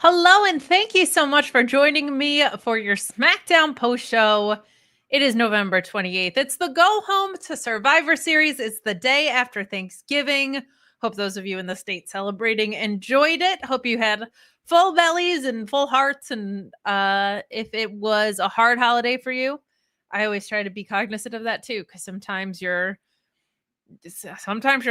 Hello, and thank you so much for joining me for your SmackDown post show. It is November 28th. It's the go home to Survivor Series. It's the day after Thanksgiving. Hope those of you in the state celebrating enjoyed it. Hope you had full bellies and full hearts. And if it was a hard holiday for you, I always try to be cognizant of that too, because sometimes you're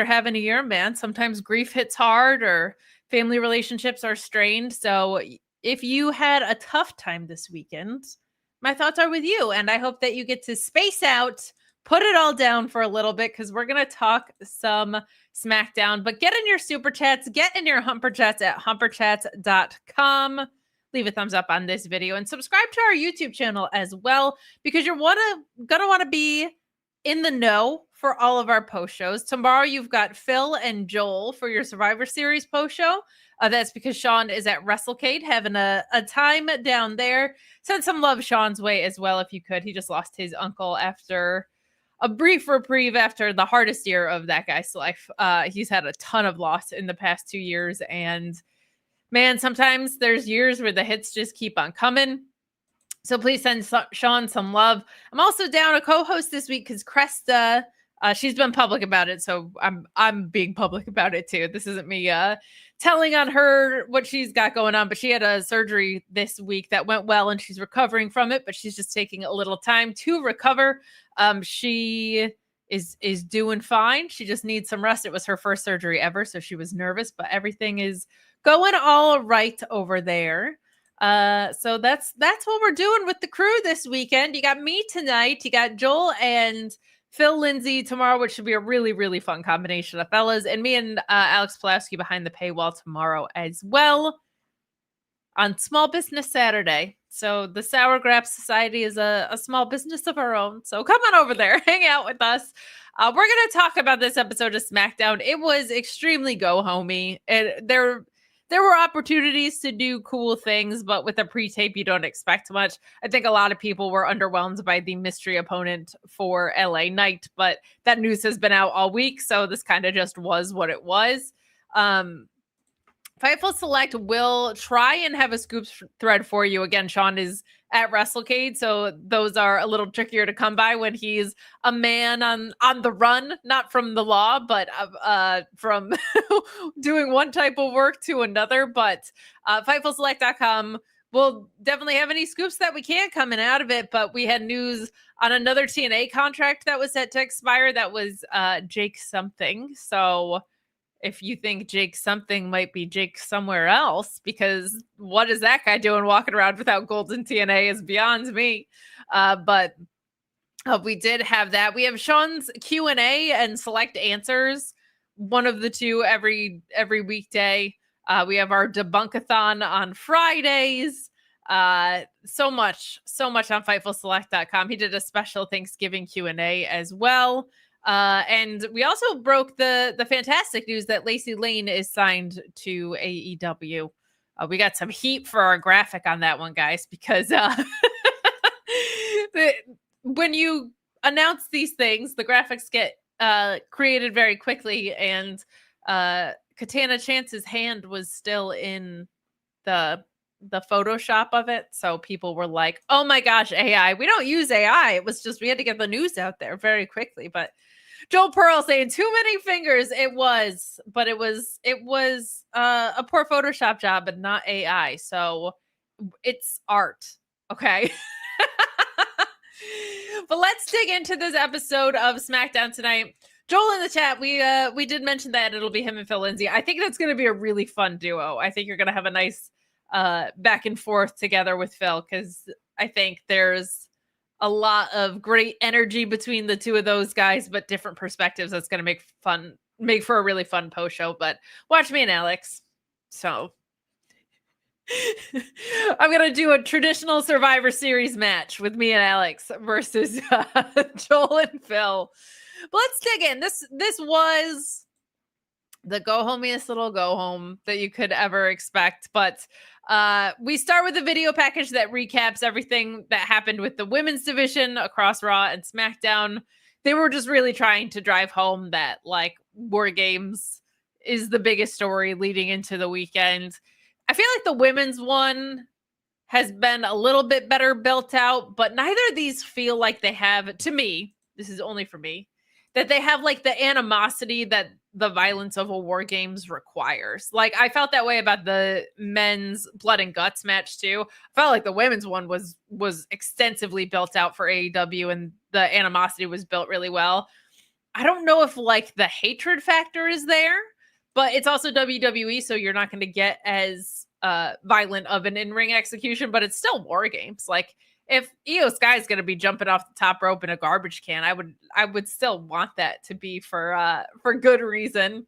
having a year, man. Sometimes grief hits hard or family relationships are strained. So if you had a tough time this weekend, my thoughts are with you. And I hope that you get to space out, put it all down for a little bit, because we're going to talk some SmackDown. But get in your super chats, get in your Humper Chats at humperchats.com. Leave a thumbs up on this video and subscribe to our YouTube channel as well, because you're going to want to be in the know for all of our post shows. Tomorrow you've got Phil and Joel for your Survivor Series post show. That's because Sean is at WrestleCade having a time down there. Send some love Sean's way as well if you could. He just lost his uncle after a brief reprieve after the hardest year of that guy's life. He's had a ton of loss in the past 2 years, and man, sometimes there's years where the hits just keep on coming. So please send Sean some love. I'm also down a co-host this week because Cresta, she's been public about it, so I'm being public about it too. This isn't me telling on her what she's got going on, but she had a surgery this week that went well, and she's recovering from it, but she's just taking a little time to recover. She is doing fine. She just needs some rest. It was her first surgery ever, so she was nervous, but everything is going all right over there. So that's what we're doing with the crew this weekend. You got me tonight. You got Joel and Phil Lindsay tomorrow, which should be a really, really fun combination of fellas. And me and Alex Pulaski behind the paywall tomorrow as well on Small Business Saturday. So the Sour Grap Society is a small business of our own. So come on over there, hang out with us. We're going to talk about this episode of SmackDown. It was extremely go-homey. There were opportunities to do cool things, but with a pre-tape, you don't expect much. I think a lot of people were underwhelmed by the mystery opponent for LA Knight, but that news has been out all week, so this kind of just was what it was. Fightful Select will try and have a scoops thread for you. Again, Sean is at WrestleCade, so those are a little trickier to come by when he's a man on the run, not from the law, but from doing one type of work to another. But FightfulSelect.com will definitely have any scoops that we can coming out of it. But we had news on another TNA contract that was set to expire. That was Jake something. So if you think Jake something might be Jake somewhere else, because what is that guy doing walking around without golden TNA is beyond me. But we did have that. We have Sean's Q&A and select answers, one of the two every weekday. We have our debunkathon on Fridays. So much on FightfulSelect.com. He did a special Thanksgiving Q&A as well. And we also broke the fantastic news that Lacey Lane is signed to AEW. We got some heat for our graphic on that one, guys, because when you announce these things, the graphics get created very quickly, and Katana Chance's hand was still in the Photoshop of it. So people were like, oh my gosh, AI. We don't use AI. It was just, we had to get the news out there very quickly. But Joel Pearl saying too many fingers. It was a poor Photoshop job and not AI. So it's art. Okay. But let's dig into this episode of SmackDown tonight. Joel in the chat, we did mention that it'll be him and Phil Lindsay. I think that's going to be a really fun duo. I think you're going to have a nice back and forth together with Phil, because I think there's a lot of great energy between the two of those guys, but different perspectives. That's going to make for a really fun post show. But watch me and Alex. So I'm going to do a traditional Survivor Series match with me and Alex versus Joel and Phil. But let's dig in. This was the go-homiest little go-home that you could ever expect. But we start with a video package that recaps everything that happened with the women's division across Raw and SmackDown. They were just really trying to drive home that, like, WarGames is the biggest story leading into the weekend. I feel like the women's one has been a little bit better built out, but neither of these feel like they have, to me, this is only for me, that they have like the animosity that the violence of a war games requires. Like I felt that way about the men's blood and guts match too. I felt like the women's one was extensively built out for AEW and the animosity was built really well. I don't know if like the hatred factor is there, but it's also WWE, so you're not going to get as violent of an in-ring execution, but it's still war games. Like if Io Sky is going to be jumping off the top rope in a garbage can, I would still want that to be for good reason.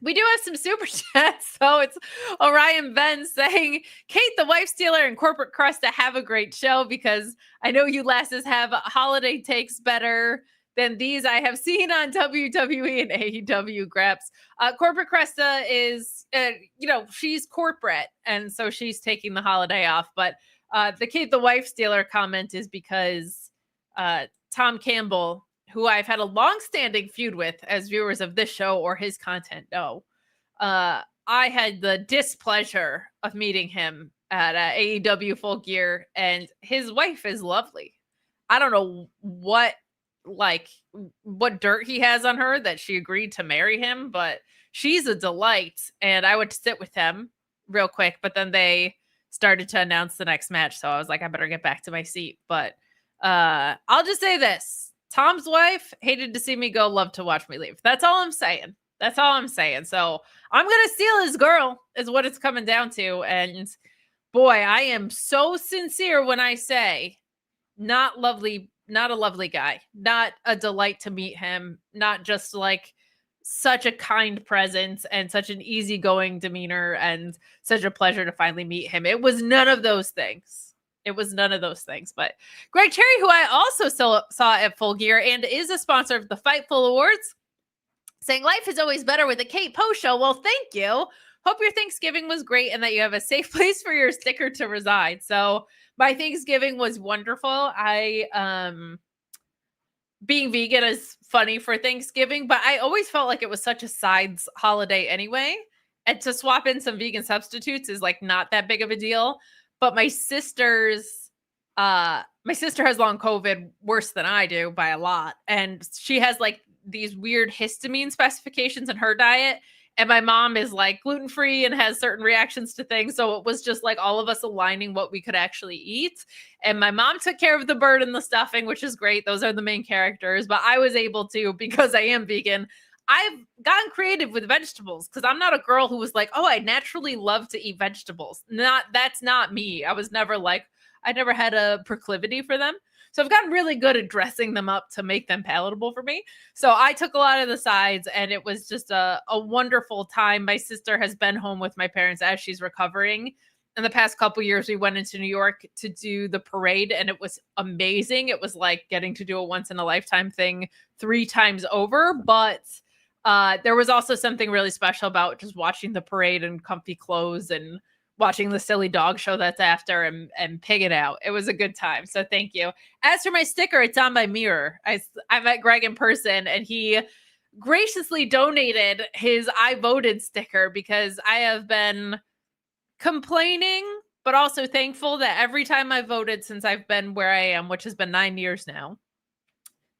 We do have some super chats. So it's Orion Ben saying, Kate, the wife stealer and corporate crust to have a great show because I know you lasses have holiday takes better than these I have seen on WWE and AEW Graps. Corporate Cresta is, she's corporate, and so she's taking the holiday off. But the Kate the Wife Stealer comment is because Tom Campbell, who I've had a long-standing feud with, as viewers of this show or his content know, I had the displeasure of meeting him at AEW Full Gear, and his wife is lovely. I don't know what dirt he has on her that she agreed to marry him, but she's a delight. And I would sit with him real quick, but then they started to announce the next match. So I was like, I better get back to my seat. But I'll just say this. Tom's wife hated to see me go, loved to watch me leave. That's all I'm saying. That's all I'm saying. So I'm going to steal his girl is what it's coming down to. And boy, I am so sincere when I say not lovely, not a lovely guy, not a delight to meet him, not just like such a kind presence and such an easygoing demeanor and such a pleasure to finally meet him. It was none of those things. It was none of those things. But Greg Cherry, who I also saw at Full Gear and is a sponsor of the Fightful Awards, saying life is always better with a Kate Poe show. Well, thank you. Hope your Thanksgiving was great and that you have a safe place for your sticker to reside. So my Thanksgiving was wonderful. Being vegan is funny for Thanksgiving, but I always felt like it was such a sides holiday anyway. And to swap in some vegan substitutes is like not that big of a deal. But my sister has long COVID worse than I do by a lot. And she has like these weird histamine specifications in her diet. And my mom is like gluten-free and has certain reactions to things. So it was just like all of us aligning what we could actually eat. And my mom took care of the bird and the stuffing, which is great. Those are the main characters. But I was able to, because I am vegan, I've gotten creative with vegetables because I'm not a girl who was like, oh, I naturally love to eat vegetables. That's not me. I never had a proclivity for them. So I've gotten really good at dressing them up to make them palatable for me. So I took a lot of the sides and it was just a wonderful time. My sister has been home with my parents as she's recovering. In the past couple years, we went into New York to do the parade and it was amazing. It was like getting to do a once in a lifetime thing 3 times over. But there was also something really special about just watching the parade in comfy clothes and watching the silly dog show that's after and pigging out. It was a good time. So thank you. As for my sticker, it's on my mirror. I met Greg in person and he graciously donated his I voted sticker because I have been complaining, but also thankful that every time I voted since I've been where I am, which has been 9 years now,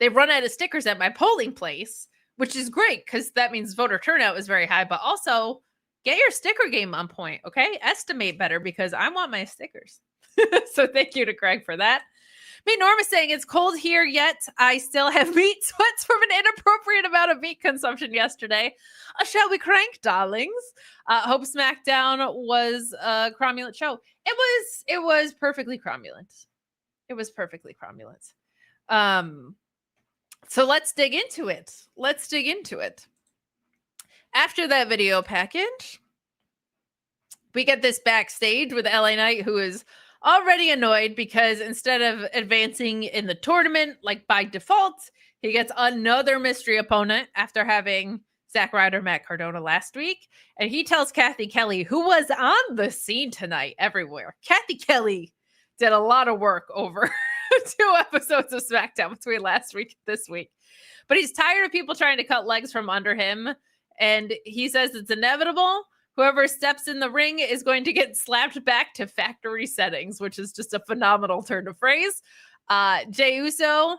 they've run out of stickers at my polling place, which is great because that means voter turnout is very high, but also get your sticker game on point, okay? Estimate better because I want my stickers. So thank you to Greg for that. Me Norma saying it's cold here yet I still have meat sweats from an inappropriate amount of meat consumption yesterday. Shall we crank, darlings? Hope Smackdown was a cromulent show. It was perfectly cromulent. It was perfectly cromulent. So let's dig into it. After that video package, we get this backstage with LA Knight, who is already annoyed because instead of advancing in the tournament, like by default, he gets another mystery opponent after having Zack Ryder, Matt Cardona last week. And he tells Kathy Kelly, who was on the scene tonight everywhere. Kathy Kelly did a lot of work over 2 episodes of SmackDown between last week and this week. But he's tired of people trying to cut legs from under him. And he says it's inevitable. Whoever steps in the ring is going to get slapped back to factory settings, which is just a phenomenal turn of phrase. Jey Uso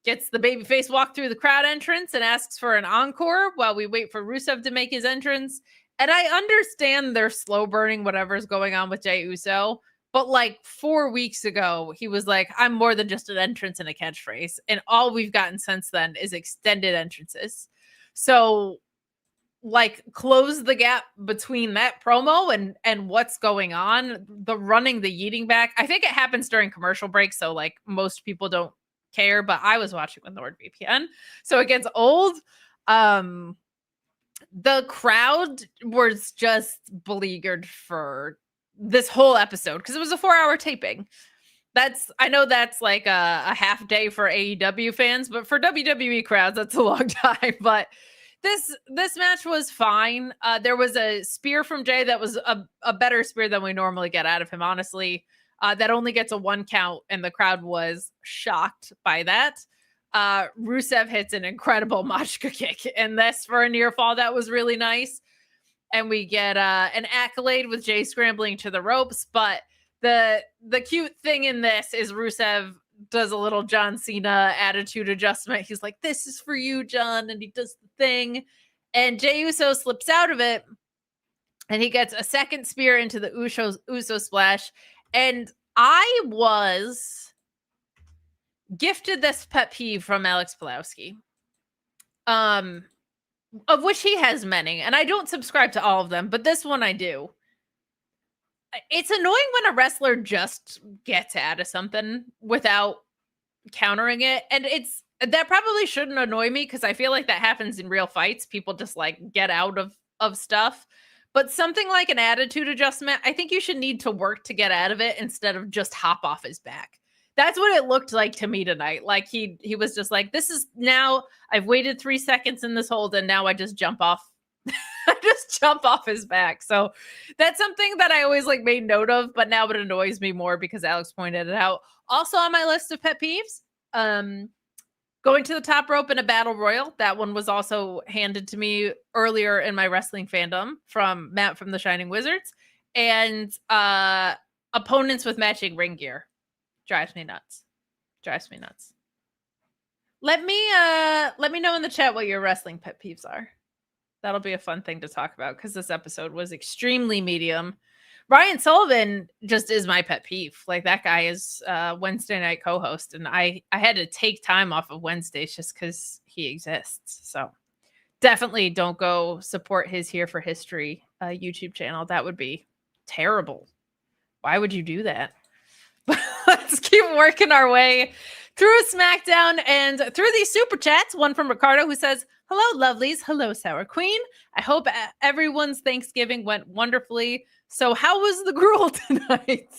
gets the babyface walk through the crowd entrance and asks for an encore while we wait for Rusev to make his entrance. And I understand they're slow burning whatever's going on with Jey Uso, but like 4 weeks ago, he was like, I'm more than just an entrance and a catchphrase. And all we've gotten since then is extended entrances. So like close the gap between that promo and what's going on. The running the yeeting back, I think it happens during commercial breaks, so like most people don't care, but I was watching with NordVPN, so it gets old. The crowd was just beleaguered for this whole episode because it was a 4-hour taping. I know that's like a half day for AEW fans, but for WWE crowds, that's a long time. But this match was fine. There was a spear from Jey that was a better spear than we normally get out of him, honestly. That only gets a 1 count, and the crowd was shocked by that. Rusev hits an incredible Machka kick, and this for a near fall, that was really nice. And we get an accolade with Jey scrambling to the ropes, but the cute thing in this is Rusev does a little John Cena attitude adjustment. He's like, this is for you, John. And he does the thing. And Jey Uso slips out of it. And he gets a second spear into the Uso splash. And I was gifted this pet peeve from Alex Pulowski. Of which he has many. And I don't subscribe to all of them, but this one I do. It's annoying when a wrestler just gets out of something without countering it. And that probably shouldn't annoy me because I feel like that happens in real fights. People just like get out of stuff. But something like an attitude adjustment, I think you should need to work to get out of it instead of just hop off his back. That's what it looked like to me tonight. Like he was just like, this is now I've waited 3 seconds in this hold and now I just jump off. I just jump off his back. So that's something that I always like made note of, but now it annoys me more because Alex pointed it out. Also on my list of pet peeves, going to the top rope in a battle royal. That one was also handed to me earlier in my wrestling fandom from Matt from the Shining Wizards. And opponents with matching ring gear. Drives me nuts. Let me know in the chat what your wrestling pet peeves are. That'll be a fun thing to talk about because this episode was extremely medium. Ryan Sullivan just is my pet peeve. Like that guy is Wednesday night co-host, and I had to take time off of Wednesdays just because he exists. So definitely don't go support his Here for History YouTube channel. That would be terrible. Why would you do that? Let's keep working our way through SmackDown and through these super chats. One from Ricardo who says, hello, lovelies. Hello, Sour Queen. I hope everyone's Thanksgiving went wonderfully. So how was the gruel tonight?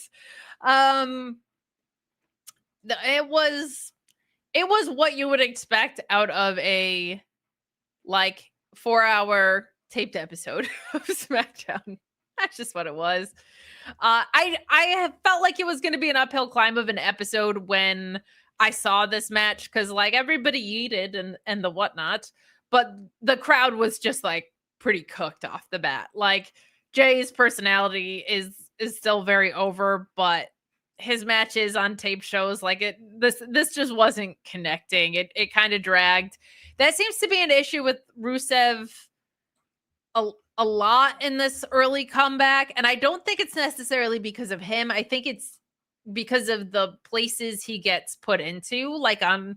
It was what you would expect out of a like 4-hour taped episode of SmackDown. That's just what it was. I have felt like it was going to be an uphill climb of an episode when I saw this match because like everybody yeeted and the whatnot, but the crowd was just like pretty cooked off the bat. Like Jay's personality is still very over, but his matches on tape shows like this just wasn't connecting. It kind of dragged. That seems to be an issue with Rusev a lot in this early comeback. And I don't think it's necessarily because of him. I think it's because of the places he gets put into, like on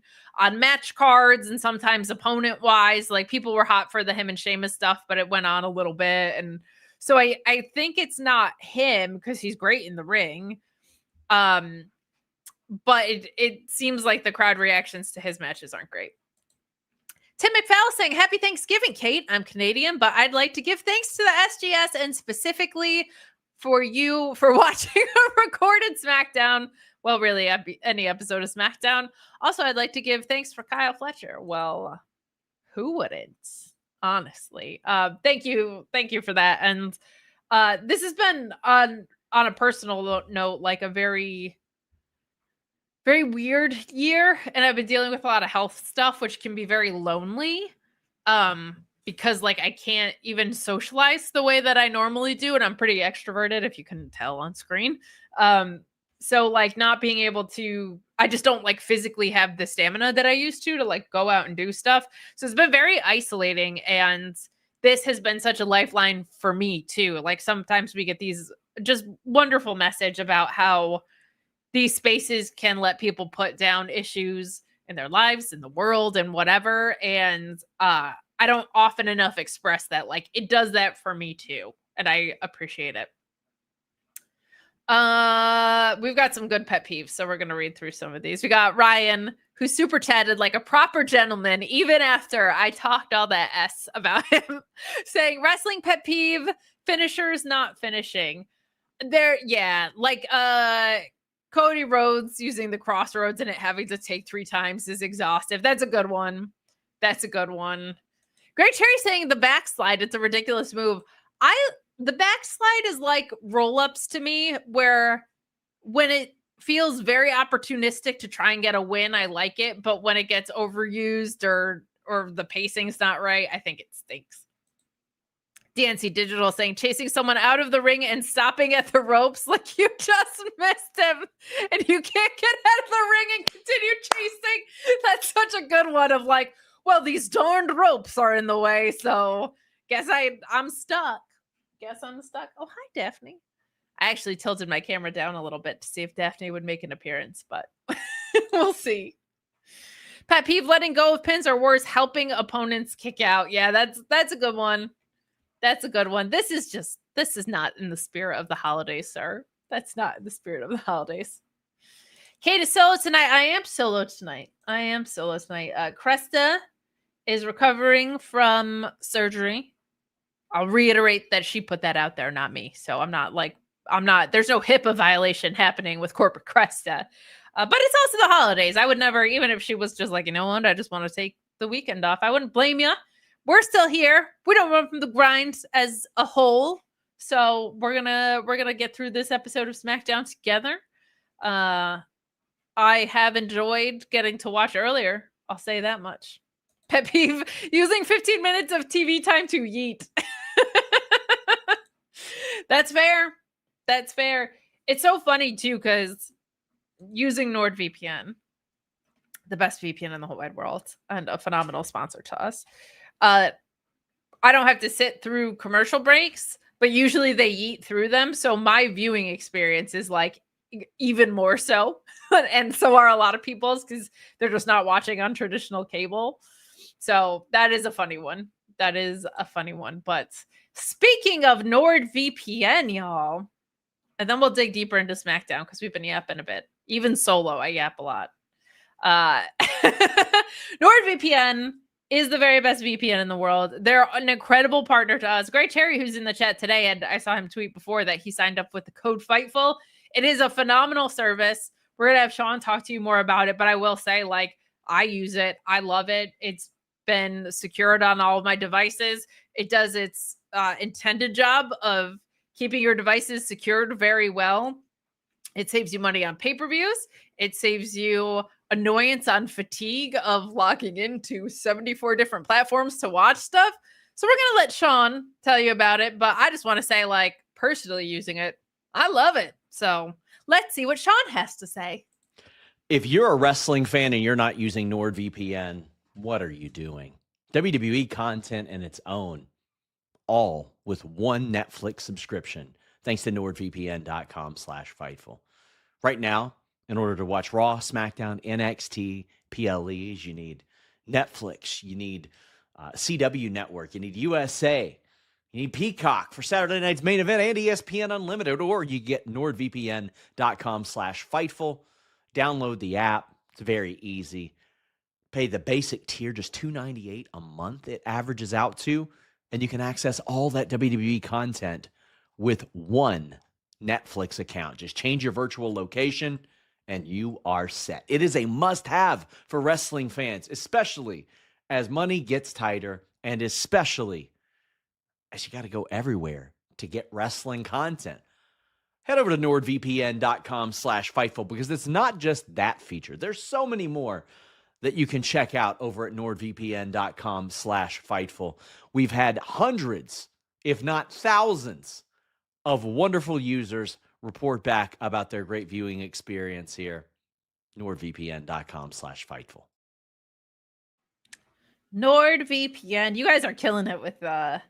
match cards and sometimes opponent wise. Like people were hot for the him and Sheamus stuff, but it went on a little bit. And so I think it's not him because he's great in the ring. But it seems like the crowd reactions to his matches aren't great. Tim McFall saying, happy Thanksgiving, Kate. I'm Canadian, but I'd like to give thanks to the SGS and specifically for you for watching a recorded SmackDown. Well, really, any episode of SmackDown. Also, I'd like to give thanks for Kyle Fletcher. Well, who wouldn't? Honestly. Thank you for that. And this has been on a personal note, like a very, very weird year. And I've been dealing with a lot of health stuff, which can be very lonely. because like I can't even socialize the way that I normally do, and I'm pretty extroverted if you couldn't tell on screen. So like not being able to, I just don't like physically have the stamina that I used to like go out and do stuff. So it's been very isolating, and this has been such a lifeline for me too. Like sometimes we get these just wonderful message about how these spaces can let people put down issues in their lives, in the world, and whatever. And I don't often enough express that. Like it does that for me too, and I appreciate it. We've got some good pet peeves, so we're gonna read through some of these. We got Ryan, who super chatted like a proper gentleman, even after I talked all that S about him, saying wrestling pet peeve, finishers not finishing. There, yeah, like Cody Rhodes using the crossroads and it having to take 3 times is exhaustive. That's a good one. That's a good one. Great Cherry saying the backslide, it's a ridiculous move. The backslide is like roll-ups to me, where when it feels very opportunistic to try and get a win, I like it, but when it gets overused or the pacing's not right, I think it stinks. DNC Digital saying chasing someone out of the ring and stopping at the ropes like you just missed him and you can't get out of the ring and continue chasing. That's such a good one of like, well, these darned ropes are in the way, so guess I'm stuck. Guess I'm stuck. Oh, hi, Daphne. I actually tilted my camera down a little bit to see if Daphne would make an appearance, but we'll see. Pet peeve, letting go of pins or worse, helping opponents kick out. Yeah, that's a good one. That's a good one. This is not in the spirit of the holidays, sir. That's not in the spirit of the holidays. Kate is solo tonight. I am solo tonight. Cresta is recovering from surgery. I'll reiterate that she put that out there, not me. So there's no HIPAA violation happening with Corporate Cresta. But it's also the holidays. I would never, even if she was just like, you know what, I just want to take the weekend off, I wouldn't blame you. We're still here. We don't run from the grind as a whole. So we're gonna get through this episode of SmackDown together. I have enjoyed getting to watch earlier. I'll say that much. Pet peeve, using 15 minutes of TV time to yeet. That's fair. That's fair. It's so funny too, because using NordVPN, the best VPN in the whole wide world and a phenomenal sponsor to us, I don't have to sit through commercial breaks, but usually they yeet through them. So my viewing experience is like even more so. And so are a lot of people's, because they're just not watching on traditional cable. So that is a funny one. But speaking of NordVPN, y'all, and then we'll dig deeper into SmackDown because we've been yapping a bit. Even solo, I yap a lot. NordVPN is the very best VPN in the world. They're an incredible partner to us. Great Cherry, who's in the chat today, and I saw him tweet before that he signed up with the code FIGHTFUL. It is a phenomenal service. We're going to have Sean talk to you more about it, but I will say, like, I use it. I love it. It's been secured on all of my devices. It does its intended job of keeping your devices secured very well. It saves you money on pay-per-views. It saves you annoyance on fatigue of logging into 74 different platforms to watch stuff. So we're going to let Sean tell you about it, but I just want to say, like, personally using it, I love it. So let's see what Sean has to say. If you're a wrestling fan and you're not using NordVPN, what are you doing? WWE content in its own, all with one Netflix subscription, thanks to NordVPN.com/Fightful. Right now, in order to watch Raw, SmackDown, NXT, PLEs, you need Netflix, you need CW Network, you need USA, you need Peacock for Saturday night's main event and ESPN Unlimited, or you get NordVPN.com/Fightful. Download the app. It's very easy. Pay the basic tier, just $2.98 a month it averages out to, and you can access all that WWE content with one Netflix account. Just change your virtual location, and you are set. It is a must-have for wrestling fans, especially as money gets tighter, and especially as you got to go everywhere to get wrestling content. Head over to NordVPN.com/Fightful because it's not just that feature. There's so many more that you can check out over at nordvpn.com/Fightful. We've had hundreds, if not thousands, of wonderful users report back about their great viewing experience here. nordvpn.com/Fightful. NordVPN, you guys are killing it with the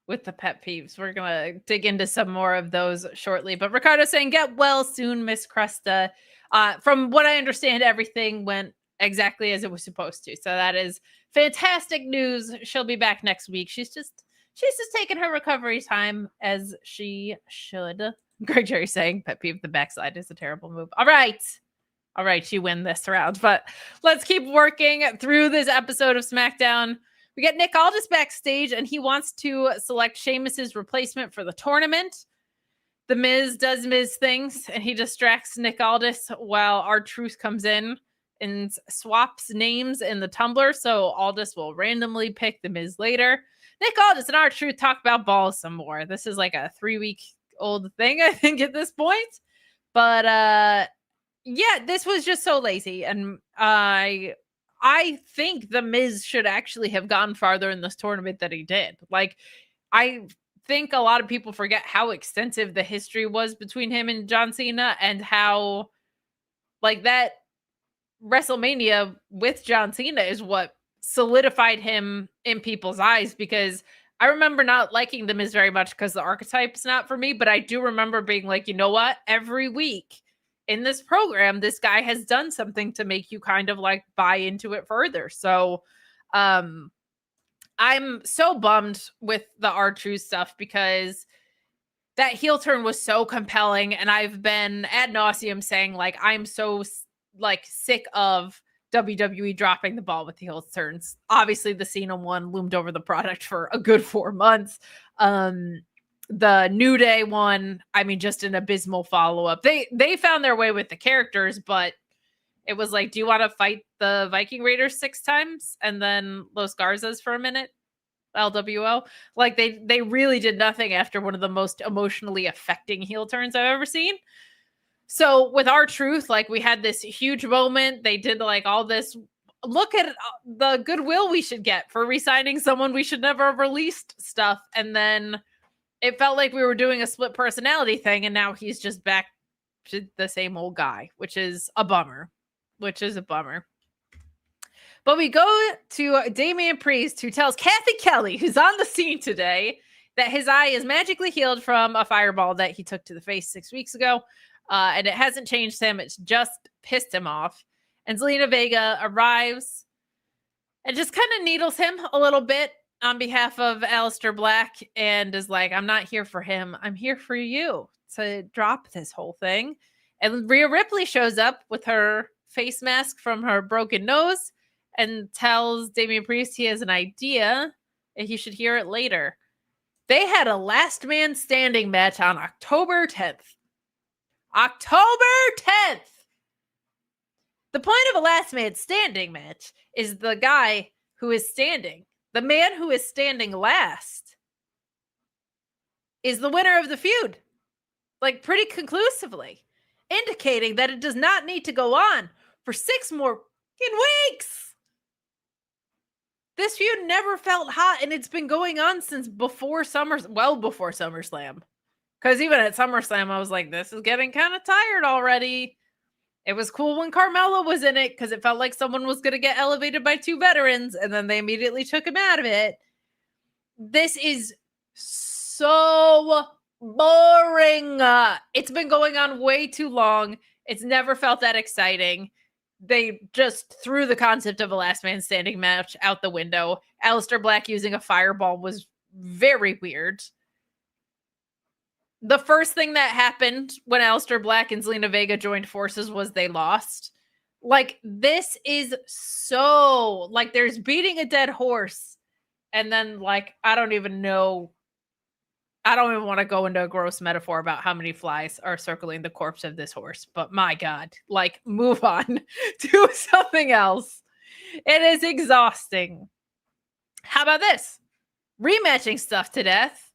pet peeves. We're gonna dig into some more of those shortly. But Ricardo saying, "Get well soon, Miss Cresta." From what I understand, everything went exactly as it was supposed to. So that is fantastic news. She'll be back next week. She's just taking her recovery time as she should. Greg Jerry saying, "Pet peeve, the backside is a terrible move." All right, you win this round. But let's keep working through this episode of SmackDown. We get Nick Aldis backstage, and he wants to select Sheamus's replacement for the tournament. The Miz does Miz things, and he distracts Nick Aldis while R-Truth comes in and swaps names in the tumbler, so Aldis will randomly pick the Miz later. Nick Aldis and R-Truth talk about balls some more. This is like a 3-week-old thing, I think, at this point. But, yeah, this was just so lazy, and I think the Miz should actually have gone farther in this tournament than he did. Like, I think a lot of people forget how extensive the history was between him and John Cena, and how, like, that WrestleMania with John Cena is what solidified him in people's eyes, because I remember not liking the Miz very much because the archetype's not for me, but I do remember being like, you know what? Every week in this program, this guy has done something to make you kind of like buy into it further. So I'm so bummed with the R-Truth stuff, because that heel turn was so compelling, and I've been ad nauseum saying, like, I'm so like sick of WWE dropping the ball with the heel turns. Obviously the Cena one loomed over the product for a good 4 months. The New Day one, I mean, just an abysmal follow-up. They found their way with the characters, but it was like, do you want to fight the Viking Raiders 6 times and then Los Garzas for a minute? LWO? Like, they really did nothing after one of the most emotionally affecting heel turns I've ever seen. So with R-Truth, like, we had this huge moment. They did like all this, look at the goodwill we should get for re-signing someone we should never have released stuff. And then it felt like we were doing a split personality thing, and now he's just back to the same old guy, which is a bummer. But we go to Damian Priest, who tells Kathy Kelly, who's on the scene today, that his eye is magically healed from a fireball that he took to the face 6 weeks ago. And it hasn't changed him. It's just pissed him off. And Zelina Vega arrives and just kind of needles him a little bit on behalf of Aleister Black, and is like, I'm not here for him. I'm here for you to drop this whole thing. And Rhea Ripley shows up with her face mask from her broken nose and tells Damian Priest he has an idea and he should hear it later. They had a last man standing match on October 10th. October 10th! The point of a last man standing match is the guy who is standing. The man who is standing last is the winner of the feud. Like, pretty conclusively. Indicating that it does not need to go on for 6 more weeks. This feud never felt hot, and it's been going on since before SummerSlam. Because even at SummerSlam, I was like, this is getting kind of tired already. It was cool when Carmella was in it, because it felt like someone was going to get elevated by 2 veterans, and then they immediately took him out of it. This is so boring. It's been going on way too long. It's never felt that exciting. They just threw the concept of a last man standing match out the window. Aleister Black using a fireball was very weird. The first thing that happened when Aleister Black and Zelina Vega joined forces was they lost. Like, this is so, like, there's beating a dead horse. And then, like, I don't even want to go into a gross metaphor about how many flies are circling the corpse of this horse. But my God, like, move on to something else. It is exhausting. How about this? Rematching stuff to death.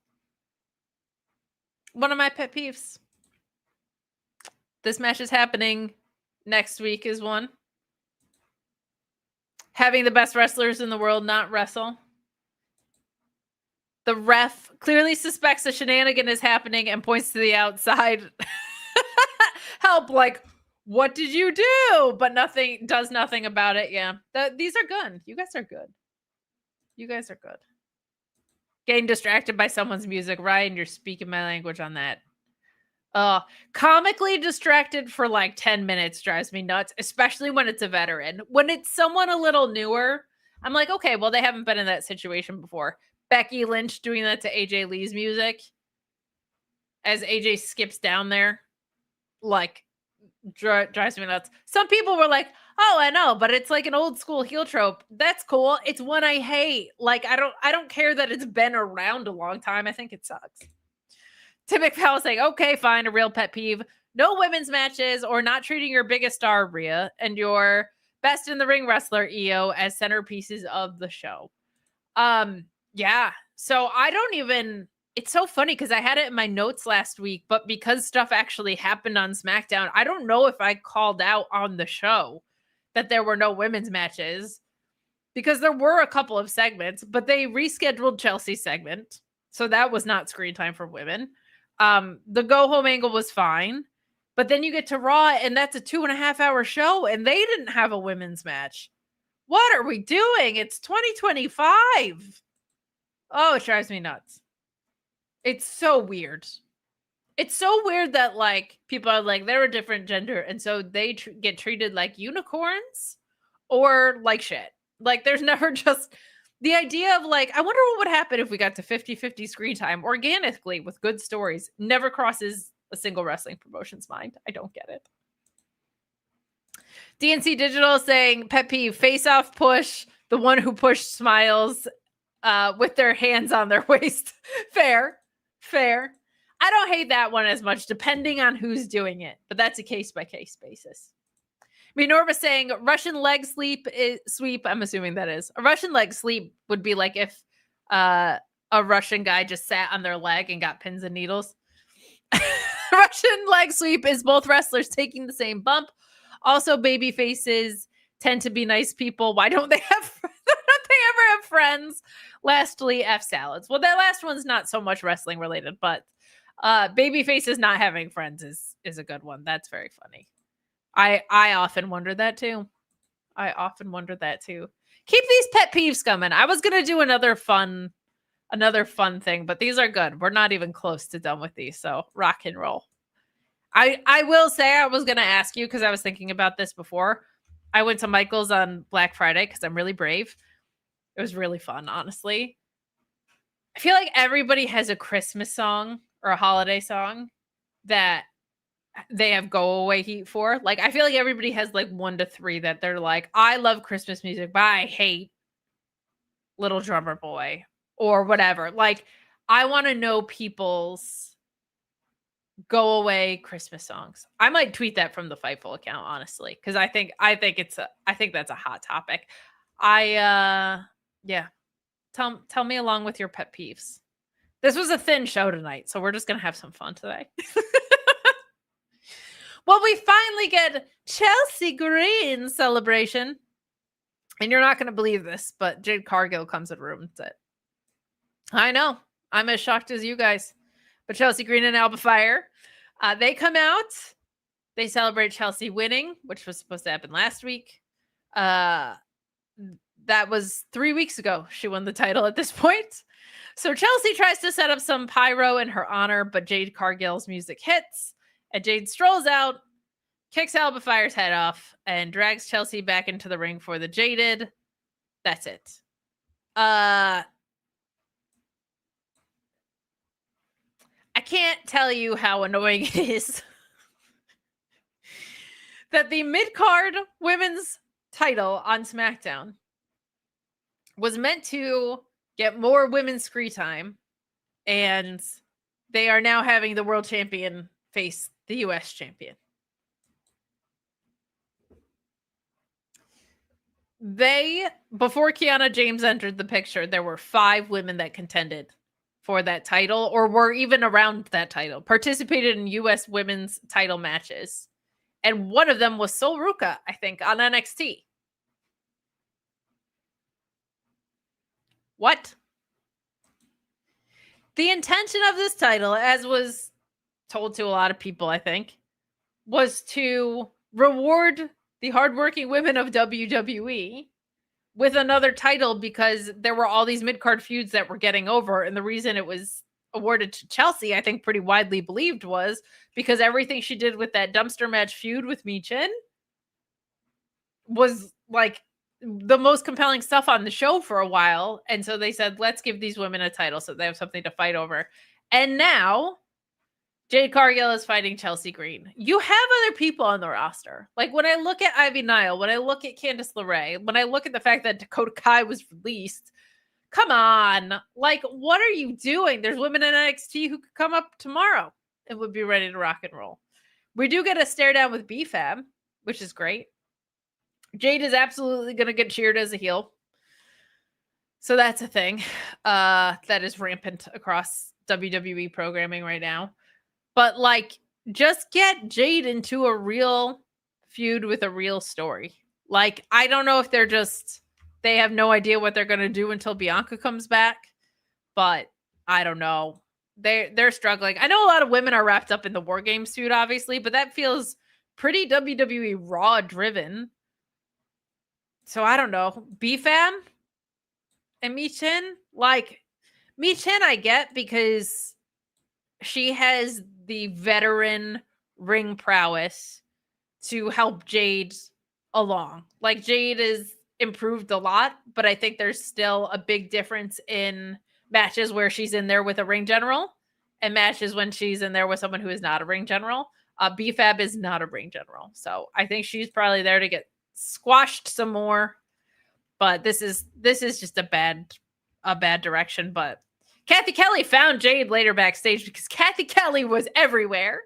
One of my pet peeves. This match is happening next week is one. Having the best wrestlers in the world not wrestle. The ref clearly suspects a shenanigan is happening and points to the outside. Help, like, what did you do? But does nothing about it. Yeah, these are good. You guys are good. You guys are good. Getting distracted by someone's music. Ryan, you're speaking my language on that. Comically distracted for like 10 minutes drives me nuts, especially when it's a veteran. When it's someone a little newer, I'm like, okay, well, they haven't been in that situation before. Becky Lynch doing that to AJ Lee's music as AJ skips down there, like, drives me nuts. Some people were like, oh, I know, but it's like an old school heel trope. That's cool. It's one I hate. Like, I don't care that it's been around a long time. I think it sucks. Tim McFall saying, okay, fine, a real pet peeve. No women's matches or not treating your biggest star, Rhea, and your best in the ring wrestler, Io, as centerpieces of the show. Yeah. So it's so funny because I had it in my notes last week, but because stuff actually happened on SmackDown, I don't know if I called out on the show that there were no women's matches because there were a couple of segments, but they rescheduled Chelsea's segment. So that was not screen time for women. The go home angle was fine, but then you get to Raw and that's a 2.5 hour show and they didn't have a women's match. What are we doing? It's 2025. Oh, it drives me nuts. It's so weird. It's so weird that like people are like, they're a different gender. And so they get treated like unicorns or like shit. Like there's never just the idea of like, I wonder what would happen if we got to 50-50 screen time organically with good stories never crosses a single wrestling promotion's mind. I don't get it. DNC Digital saying pet peeve, face off push, the one who pushed smiles with their hands on their waist. Fair. I don't hate that one as much depending on who's doing it, but that's a case by case basis. Minorva saying Russian leg sweep. I'm assuming that is a Russian leg sweep would be like if a Russian guy just sat on their leg and got pins and needles. Russian leg sweep is both wrestlers taking the same bump. Also, baby faces tend to be nice people. Why don't they ever have friends? Lastly, F salads. Well, that last one's not so much wrestling related, but baby faces not having friends is a good one. That's very funny. I often wonder that too. Keep these pet peeves coming. I was gonna do another fun thing, but these are good. We're not even close to done with these, so rock and roll. I will say I was gonna ask you because I was thinking about this before. I went to Michael's on Black Friday because I'm really brave. It was really fun, honestly. I feel like everybody has a Christmas song or a holiday song that they have go away heat for. Like, I feel like everybody has like 1 to 3 that they're like, I love Christmas music, but I hate Little Drummer Boy or whatever. Like, I want to know people's go away Christmas songs. I might tweet that from the Fightful account, honestly, because I think that's a hot topic. Yeah. Tell me along with your pet peeves. This was a thin show tonight, so we're just gonna have some fun today. Well, we finally get Chelsea Green celebration. And you're not going to believe this, but Jade Cargill comes in room. That's it. I know. I'm as shocked as you guys. But Chelsea Green and Alba Fire, they come out. They celebrate Chelsea winning, which was supposed to happen last week. That was 3 weeks ago. She won the title at this point. So Chelsea tries to set up some pyro in her honor, but Jade Cargill's music hits. And Jade strolls out, kicks Alba Fire's head off, and drags Chelsea back into the ring for the Jaded. That's it. I can't tell you how annoying it is that the mid-card women's title on SmackDown was meant to get more women's screen time, and they are now having the world champion face the US champion. Before Kiana James entered the picture, there were 5 women that contended for that title or were even around that title, participated in US women's title matches. And one of them was Sol Ruka, I think, on NXT. What? The intention of this title, as was told to a lot of people, I think, was to reward the hardworking women of WWE with another title because there were all these mid-card feuds that were getting over. And the reason it was awarded to Chelsea, I think pretty widely believed, was because everything she did with that dumpster match feud with Michin was like the most compelling stuff on the show for a while. And so they said, let's give these women a title so they have something to fight over. And now Jade Cargill is fighting Chelsea Green. You have other people on the roster. Like when I look at Ivy Nile, when I look at Candice LeRae, when I look at the fact that Dakota Kai was released, come on. Like, what are you doing? There's women in NXT who could come up tomorrow and would be ready to rock and roll. We do get a stare down with BFAB, which is great. Jade is absolutely going to get cheered as a heel. So that's a thing that is rampant across WWE programming right now. But like, just get Jade into a real feud with a real story. Like, I don't know if they have no idea what they're going to do until Bianca comes back, but I don't know. They're struggling. I know a lot of women are wrapped up in the WarGames feud, obviously, but that feels pretty WWE Raw driven. So I don't know. BFAM and Michin, like Michin I get because she has the veteran ring prowess to help Jade along. Like Jade is improved a lot, but I think there's still a big difference in matches where she's in there with a ring general and matches when she's in there with someone who is not a ring general. BFAB is not a ring general. So I think she's probably there to get squashed some more. But this is just a bad direction. But Kathy Kelly found Jade later backstage because Kathy Kelly was everywhere.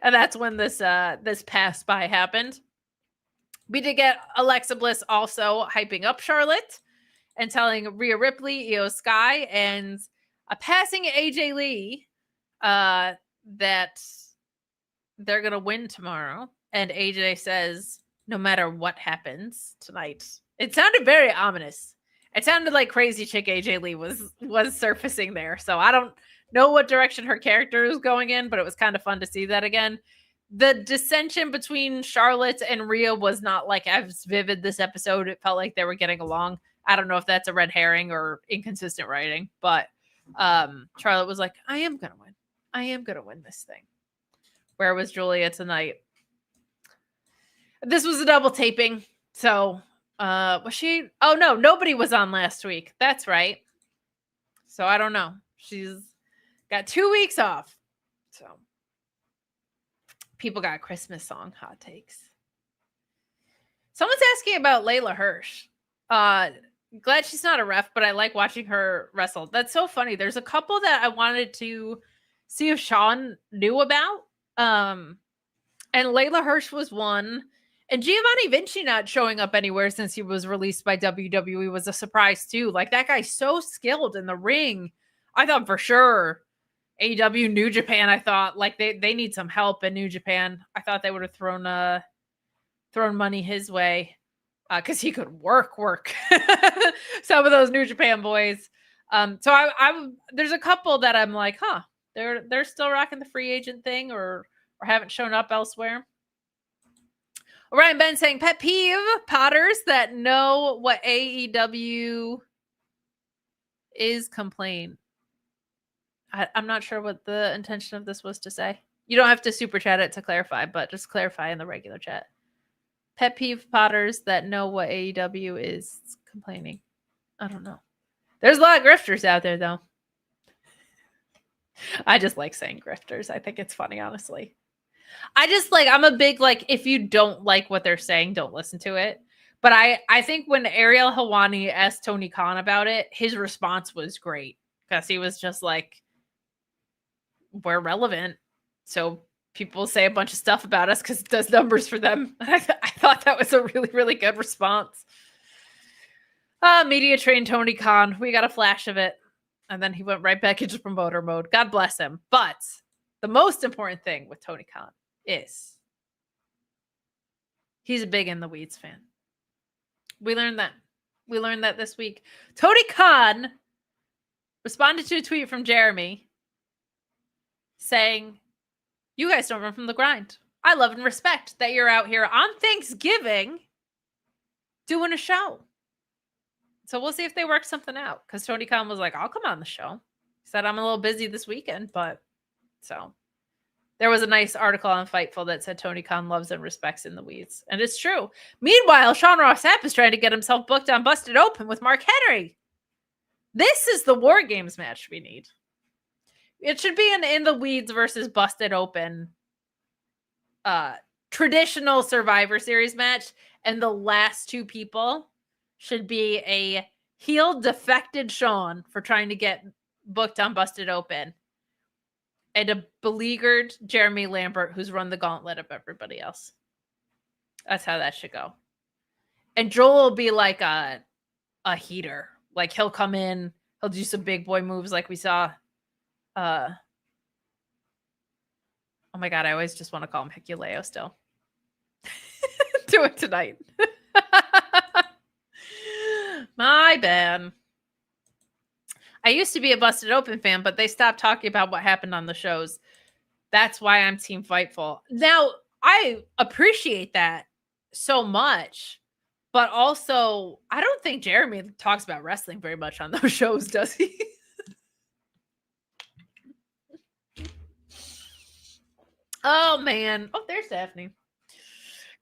And that's when this pass by happened. We did get Alexa Bliss also hyping up Charlotte and telling Rhea Ripley, Io Sky, and passing AJ Lee that they're going to win tomorrow. And AJ says, no matter what happens tonight. It sounded very ominous. It sounded like crazy chick AJ Lee was surfacing there. So I don't know what direction her character is going in, but it was kind of fun to see that again. The dissension between Charlotte and Rhea was not like as vivid this episode. It felt like they were getting along. I don't know if that's a red herring or inconsistent writing, but Charlotte was like, I am going to win. I am going to win this thing. Where was Julia tonight? This was a double taping. So was she? Oh, no, nobody was on last week. That's right. So I don't know. She's got 2 weeks off. So people got Christmas song hot takes. Someone's asking about Layla Hirsch. Glad she's not a ref, but I like watching her wrestle. That's so funny. There's a couple that I wanted to see if Sean knew about. And Layla Hirsch was one. And Giovanni Vinci not showing up anywhere since he was released by WWE was a surprise too. Like that guy's so skilled in the ring. I thought for sure AEW New Japan, I thought like they need some help in New Japan. I thought they would have thrown money his way because he could work some of those New Japan boys. So I there's a couple that I'm like, huh, they're still rocking the free agent thing or haven't shown up elsewhere. Ryan Ben saying pet peeve Potters that know what AEW is complain. I'm not sure what the intention of this was to say. You don't have to super chat it to clarify, but just clarify in the regular chat. Pet peeve Potters that know what AEW is complaining. I don't know. There's a lot of grifters out there, though. I just like saying grifters. I think it's funny, honestly. I'm a big, like, if you don't like what they're saying, don't listen to it. But I think when Ariel Helwani asked Tony Khan about it, his response was great. Because he was just like, we're relevant. So people say a bunch of stuff about us because it does numbers for them. I thought that was a really, really good response. Media trained Tony Khan. We got a flash of it. And then he went right back into promoter mode. God bless him. But the most important thing with Tony Khan is he's a big in the weeds fan. We learned that. We learned that this week. Tony Khan responded to a tweet from Jeremy saying, "You guys don't run from the grind. I love and respect that you're out here on Thanksgiving doing a show." So we'll see if they work something out, because Tony Khan was like, "I'll come on the show." He said, "I'm a little busy this weekend," but so there was a nice article on Fightful that said Tony Khan loves and respects in the weeds. And it's true. Meanwhile, Sean Ross Sapp is trying to get himself booked on Busted Open with Mark Henry. This is the WarGames match we need. It should be an In the Weeds versus Busted Open traditional Survivor Series match. And the last two people should be a heel defected Sean for trying to get booked on Busted Open, and a beleaguered Jeremy Lambert who's run the gauntlet of everybody else. That's how that should go. And Joel will be like a heater. Like, he'll come in, he'll do some big boy moves like we saw. Oh my God, I always just want to call him Hikuleo still. Do it tonight. My bad. I used to be a Busted Open fan, but they stopped talking about what happened on the shows. That's why I'm Team Fightful. Now, I appreciate that so much, but also, I don't think Jeremy talks about wrestling very much on those shows, does he? Oh, man. Oh, there's Daphne.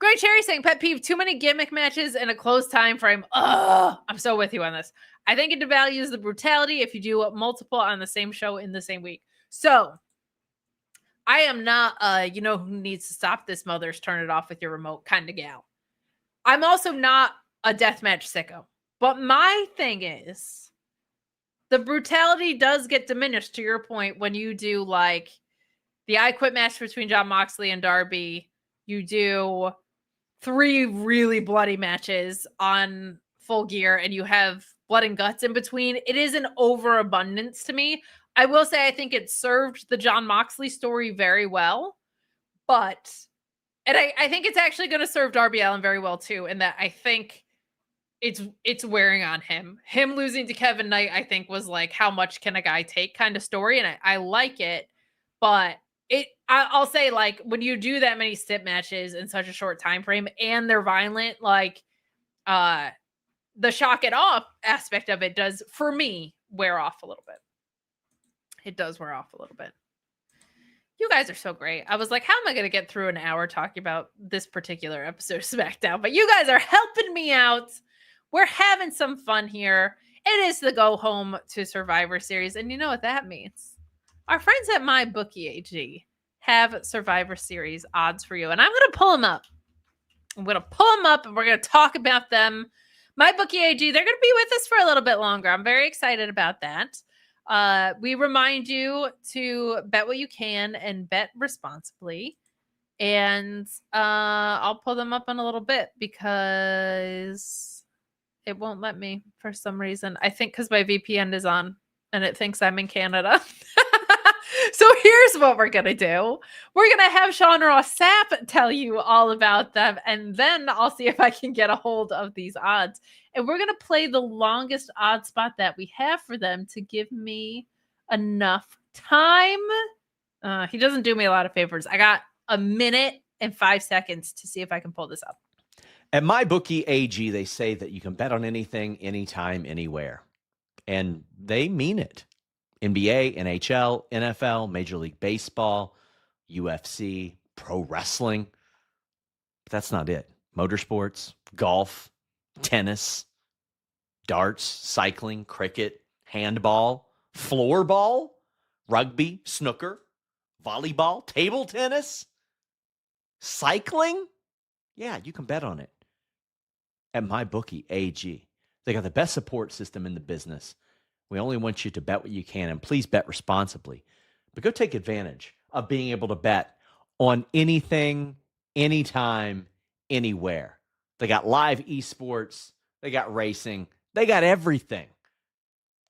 Great Cherry saying, pet peeve, too many gimmick matches in a closed time frame. Oh, I'm so with you on this. I think it devalues the brutality if you do multiple on the same show in the same week. So, I am not, you know who needs to stop this, mothers, turn it off with your remote kind of gal. I'm also not a deathmatch sicko. But my thing is, the brutality does get diminished, to your point, when you do, like, the I Quit match between Jon Moxley and Darby. You do 3 really bloody matches on Full Gear, and you have blood and guts in between. It is an overabundance to me. I will say I think it served the Jon Moxley story very well, but I think it's actually going to serve Darby Allin very well too, in that I think it's wearing on him. Him losing to Kevin Knight, I think, was like, how much can a guy take kind of story, and I like it, but I'll say, like, when you do that many stip matches in such a short time frame and they're violent, like, the shock and awe aspect of it does, for me, wear off a little bit. It does wear off a little bit. You guys are so great. I was like, how am I going to get through an hour talking about this particular episode of SmackDown? But you guys are helping me out. We're having some fun here. It is the go home to Survivor Series. And you know what that means? Our friends at MyBookieAG have Survivor Series odds for you. And I'm going to pull them up. I'm going to pull them up and we're going to talk about them. MyBookieAG, they're going to be with us for a little bit longer. I'm very excited about that. We remind you to bet what you can and bet responsibly. And I'll pull them up in a little bit because it won't let me for some reason. I think because my VPN is on and it thinks I'm in Canada. So here's what we're going to do. We're going to have Sean Ross Sapp tell you all about them. And then I'll see if I can get a hold of these odds. And we're going to play the longest odd spot that we have for them to give me enough time. He doesn't do me a lot of favors. I got a minute and 5 seconds to see if I can pull this up. At MyBookieAG, they say that you can bet on anything, anytime, anywhere. And they mean it. NBA, NHL, NFL, Major League Baseball, UFC, pro wrestling. But that's not it. Motorsports, golf, tennis, darts, cycling, cricket, handball, floorball, rugby, snooker, volleyball, table tennis, cycling. Yeah, you can bet on it at MyBookieAG. They got the best support system in the business. We only want you to bet what you can, and please bet responsibly. But go take advantage of being able to bet on anything, anytime, anywhere. They got live esports. They got racing. They got everything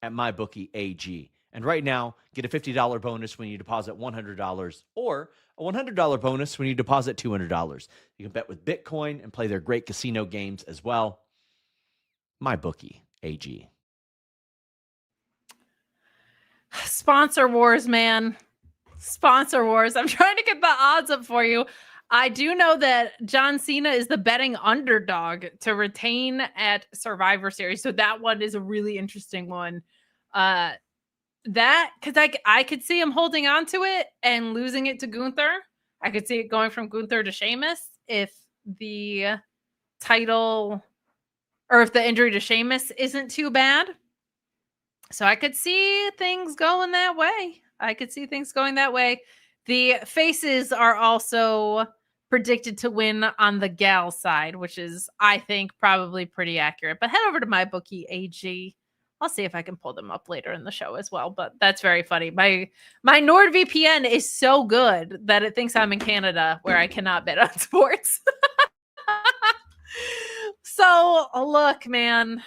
at MyBookieAG. And right now, get a $50 bonus when you deposit $100 or a $100 bonus when you deposit $200. You can bet with Bitcoin and play their great casino games as well. MyBookie AG. Sponsor wars, man. Sponsor wars. I'm trying to get the odds up for you. I do know that John Cena is the betting underdog to retain at Survivor Series. So that one is a really interesting one. That because I could see him holding on to it and losing it to Gunther. I could see it going from Gunther to Sheamus if the title or if the injury to Sheamus isn't too bad. So I could see things going that way. The faces are also predicted to win on the gal side, which is, I think, probably pretty accurate. But head over to MyBookie AG. I'll see if I can pull them up later in the show as well. But that's very funny. My NordVPN is so good that it thinks I'm in Canada where I cannot bet on sports. So look, man.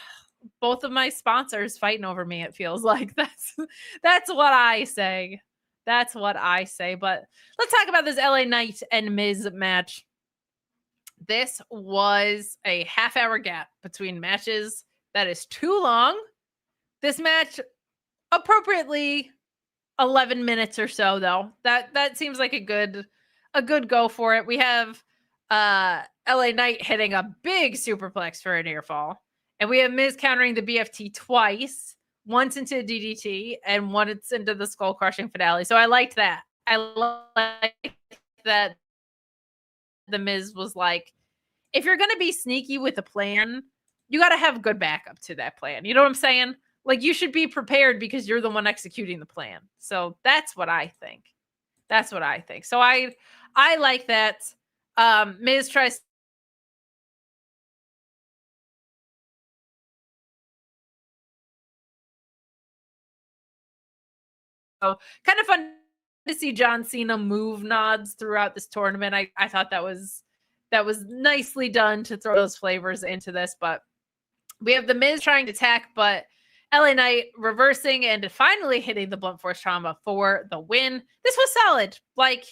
Both of my sponsors fighting over me, it feels like. That's what I say. But let's talk about this LA Knight and Miz match. This was a half-hour gap between matches. That is too long. This match, appropriately 11 minutes or so, though. That seems like a good go for it. We have LA Knight hitting a big superplex for a near fall. And we have Miz countering the BFT twice, once into a DDT and once into the skull crushing finale. So I liked that. I liked that the Miz was like, if you're going to be sneaky with a plan, you got to have good backup to that plan. You know what I'm saying? Like, you should be prepared because you're the one executing the plan. So that's what I think. So I like that. Miz tries So kind of fun to see John Cena move nods throughout this tournament. I thought that was nicely done to throw those flavors into this. But we have the Miz trying to attack, but LA Knight reversing and finally hitting the blunt force trauma for the win. This was solid. Like,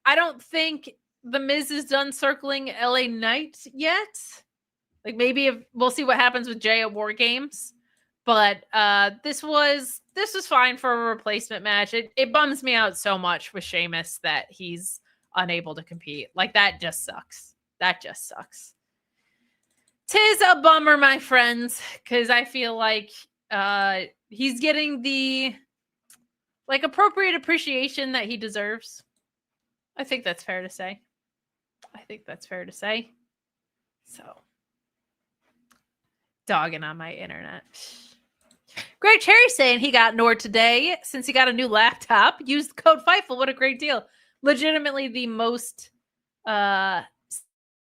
I don't think the Miz is done circling LA Knight yet. Like, maybe we'll see what happens with Jay at WarGames. But this was fine for a replacement match. It bums me out so much with Sheamus that he's unable to compete. Like, that just sucks. Tis a bummer, my friends, because I feel like he's getting the appropriate appreciation that he deserves. I think that's fair to say. So, dogging on my internet. Greg Cherry saying he got Nord today since he got a new laptop. Used the code FIGHTFUL. What a great deal. Legitimately the most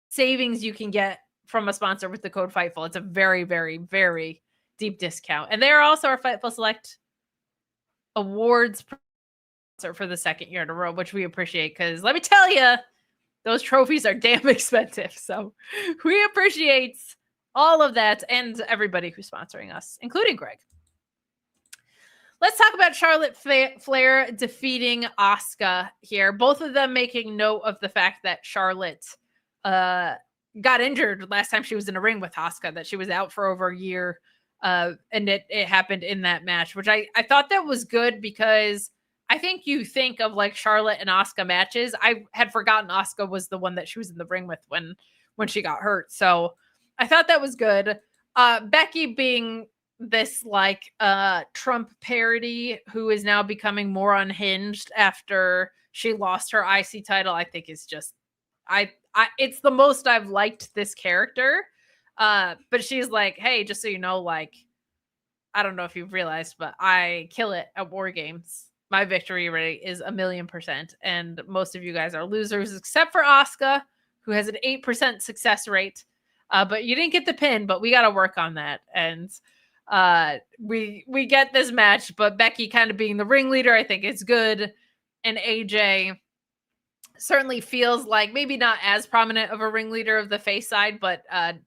savings you can get from a sponsor with the code FIGHTFUL. It's a very, very, very deep discount. And they are also our Fightful Select awards for the second year in a row, which we appreciate because let me tell you, those trophies are damn expensive. So we appreciate all of that and everybody who's sponsoring us, including Greg. Let's talk about Charlotte Flair defeating Asuka here. Both of them making note of the fact that Charlotte got injured last time she was in a ring with Asuka, that she was out for over a year. And it happened in that match, which I thought that was good because I think you think of like Charlotte and Asuka matches. I had forgotten Asuka was the one that she was in the ring with when she got hurt. So I thought that was good. Becky being this like Trump parody who is now becoming more unhinged after she lost her IC title, I think is just it's the most I've liked this character. But she's like, hey, just so you know, like, I don't know if you've realized, but I kill it at WarGames. My victory rate is 1,000,000%. And most of you guys are losers, except for Asuka, who has an 8% success rate. But you didn't get the pin, but we got to work on that. And we get this match, but Becky kind of being the ringleader, I think it's good. And AJ certainly feels like maybe not as prominent of a ringleader of the face side, but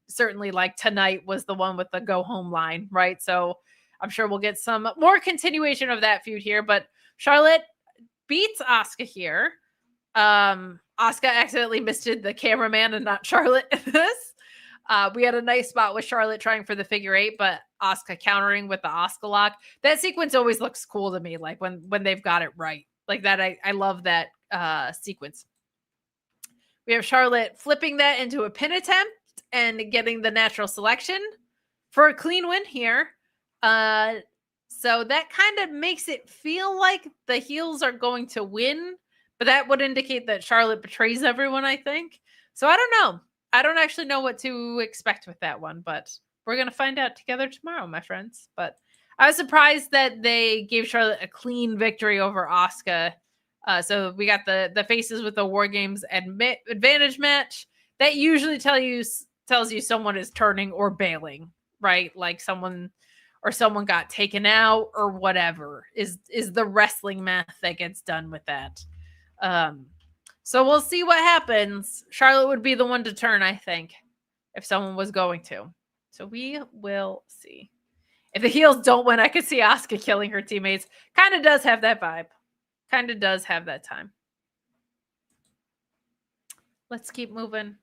certainly like tonight was the one with the go home line, right? So I'm sure we'll get some more continuation of that feud here, but Charlotte beats Asuka here. Asuka accidentally misted the cameraman and not Charlotte in this. We had a nice spot with Charlotte trying for the figure 8, but Asuka countering with the Asuka lock. That sequence always looks cool to me, like when they've got it right. Like that, I love that sequence. We have Charlotte flipping that into a pin attempt and getting the natural selection for a clean win here. So that kind of makes it feel like the heels are going to win, but that would indicate that Charlotte betrays everyone, I think. So I don't know. I don't actually know what to expect with that one, but we're going to find out together tomorrow, my friends. But I was surprised that they gave Charlotte a clean victory over Asuka. So we got the faces with the WarGames Advantage Match. That usually tells you someone is turning or bailing, right? Like someone got taken out or whatever is the wrestling math that gets done with that. So we'll see what happens. Charlotte would be the one to turn, I think, if someone was going to. So we will see. If the heels don't win, I could see Asuka killing her teammates. Kind of does have that vibe. Kind of does have that time. Let's keep moving.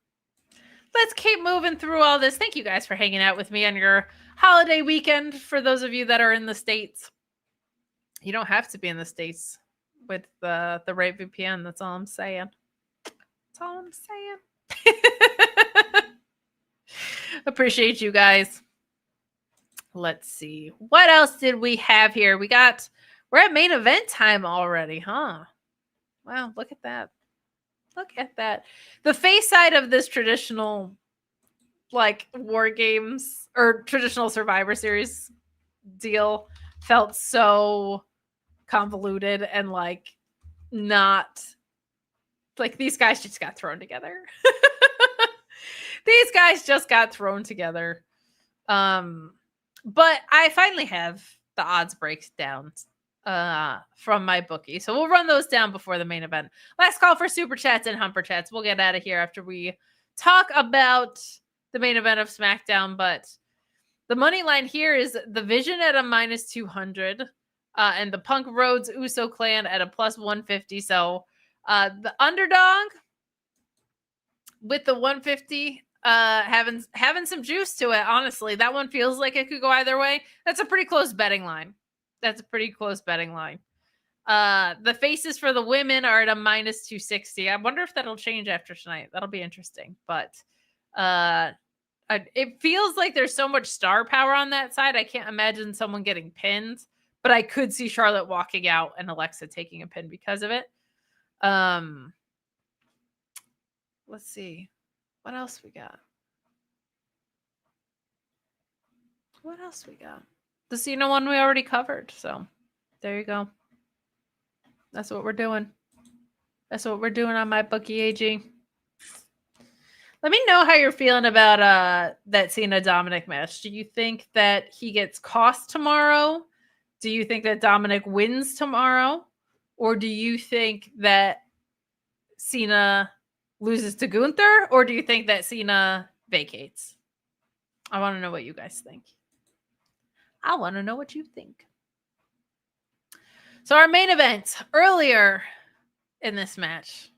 Let's keep moving through all this. Thank you guys for hanging out with me on your holiday weekend. For those of you that are in the States, you don't have to be in the States with the right VPN. That's all I'm saying. That's all I'm saying. Appreciate you guys. Let's see. What else did we have here? We're at main event time already, huh? Wow, look at that. Look at that. The face side of this traditional, like, War Games or traditional Survivor Series deal felt so convoluted and, like, not... Like, these guys just got thrown together. These guys just got thrown together. But I finally have the odds breakdowns from my bookie. So we'll run those down before the main event. Last call for super chats and humper chats. We'll get out of here after we talk about the main event of SmackDown. But the money line here is the Vision at a minus 200 and the Punk Rhodes Uso Clan at a plus 150. So the underdog with the 150 having some juice to it. Honestly, that one feels like it could go either way. That's a pretty close betting line. The faces for the women are at a minus 260. I wonder if that'll change after tonight. That'll be interesting. But it feels like there's so much star power on that side. I can't imagine someone getting pinned, but I could see Charlotte walking out and Alexa taking a pin because of it. Let's see. What else we got? The Cena one we already covered. So there you go. That's what we're doing. On my bookie AG. Let me know how you're feeling about that Cena Dominic match. Do you think that he gets cost tomorrow? Do you think that Dominic wins tomorrow? Or do you think that Cena loses to Gunther? Or do you think that Cena vacates? I want to know what you guys think. So our main event earlier in this match.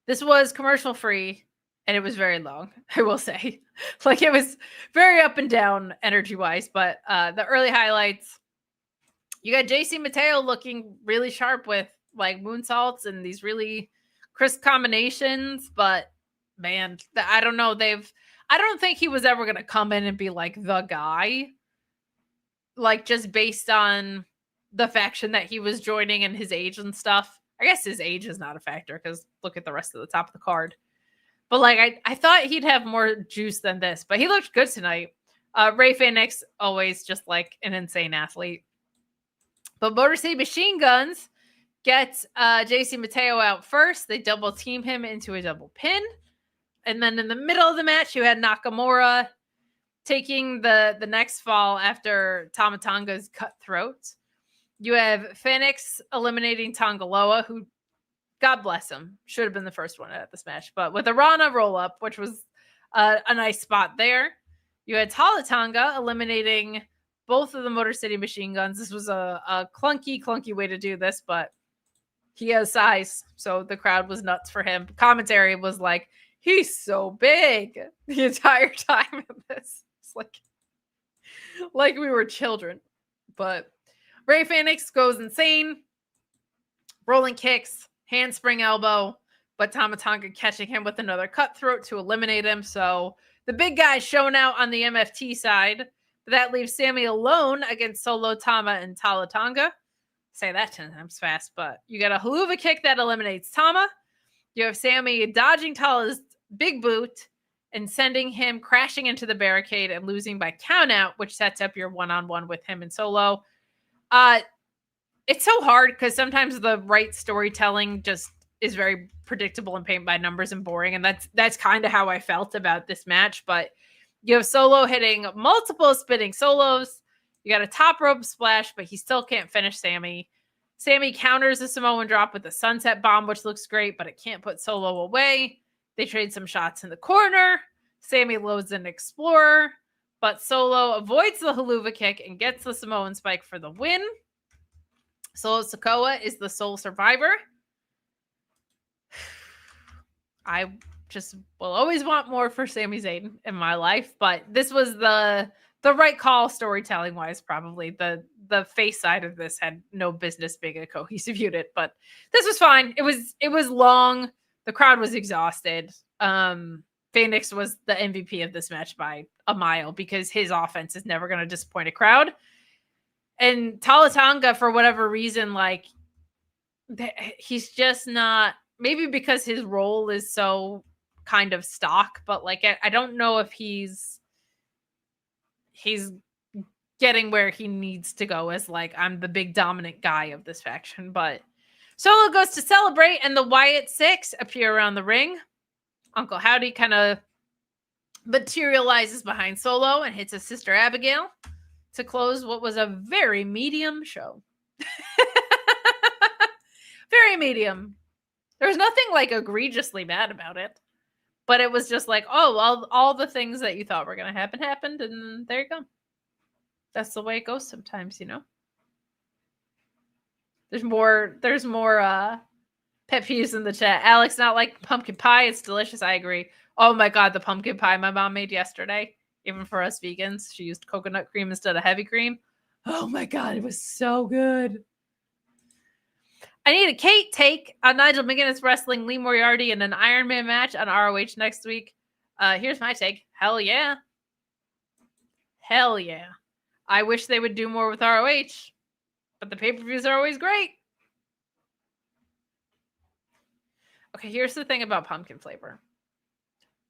This was commercial free and it was very long, I will say. Like it was very up and down energy wise, but the early highlights, you got JC Mateo looking really sharp with like moonsaults and these really crisp combinations, but man, I don't know. I don't think he was ever going to come in and be like the guy, like just based on the faction that he was joining and his age and stuff. I guess his age is not a factor because look at the rest of the top of the card. But like, I thought he'd have more juice than this, but he looked good tonight. Ray Fenix, always just like an insane athlete. But Motor City Machine Guns gets JC Mateo out first. They double team him into a double pin. And then in the middle of the match, you had Nakamura taking the next fall after Tama Tonga's cutthroat. You have Fenix eliminating Tongaloa, who, God bless him, should have been the first one at this match. But with a Rana roll-up, which was a nice spot there. You had Tonga eliminating both of the Motor City Machine Guns. This was a clunky way to do this, but he has size, so the crowd was nuts for him. Commentary was like, he's so big the entire time of this. It's like we were children. But Rey Fenix goes insane. Rolling kicks, handspring elbow, but Tama Tonga catching him with another cutthroat to eliminate him. So the big guy's showing out on the MFT side. But that leaves Sami alone against Solo, Tama, and Tala Tonga. Say that 10 times fast, but you got a haluva kick that eliminates Tama. You have Sami dodging Tala's big boot and sending him crashing into the barricade and losing by countout, which sets up your one-on-one with him and Solo. It's so hard because sometimes the right storytelling just is very predictable and paint by numbers and boring. And that's kind of how I felt about this match. But you have Solo hitting multiple spinning solos. You got a top rope splash, but he still can't finish Sami. Sami counters the Samoan drop with a sunset bomb, which looks great, but it can't put Solo away. They trade some shots in the corner. Sami loads an Explorer, but Solo avoids the haluva kick and gets the Samoan spike for the win. Solo Sikoa is the sole survivor. I just will always want more for Sami Zayn in my life, but this was the right call storytelling wise. Probably the face side of this had no business being a cohesive unit, but this was fine. It was long. The crowd was exhausted. Fenix was the MVP of this match by a mile because his offense is never going to disappoint a crowd. And Tala Tonga, for whatever reason, like he's just not, maybe because his role is so kind of stock, but like I don't know if he's getting where he needs to go as like I'm the big dominant guy of this faction. But Solo goes to celebrate, and the Wyatt Six appear around the ring. Uncle Howdy kind of materializes behind Solo and hits his sister Abigail to close what was a very medium show. Very medium. There's nothing like egregiously bad about it, but it was just like, oh, all the things that you thought were going to happen happened, and there you go. That's the way it goes sometimes, you know. There's more pet peeves in the chat. Alex, not like pumpkin pie. It's delicious. I agree. Oh my God, the pumpkin pie my mom made yesterday. Even for us vegans, she used coconut cream instead of heavy cream. Oh my God, it was so good. I need a Kate take on Nigel McGuinness wrestling Lee Moriarty in an Iron Man match on ROH next week. Here's my take. Hell yeah. Hell yeah. I wish they would do more with ROH, but the pay-per-views are always great. Okay, here's the thing about pumpkin flavor.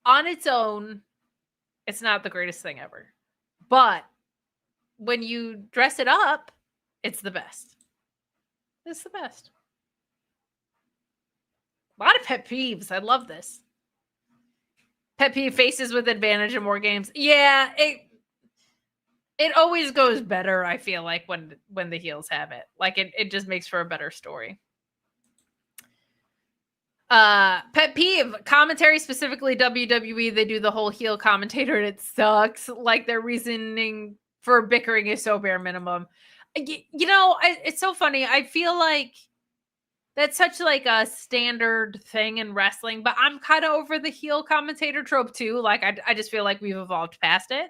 On its own, it's not the greatest thing ever. But when you dress it up, it's the best. It's the best. A lot of pet peeves. I love this. Pet peeve faces with advantage in WarGames. Yeah, it always goes better, I feel like, when the heels have it. Like, it just makes for a better story. Pet peeve, commentary, specifically WWE, they do the whole heel commentator and it sucks. Like, their reasoning for bickering is so bare minimum. You know, it's so funny. I feel like that's such like a standard thing in wrestling, but I'm kind of over the heel commentator trope too. Like, I just feel like we've evolved past it,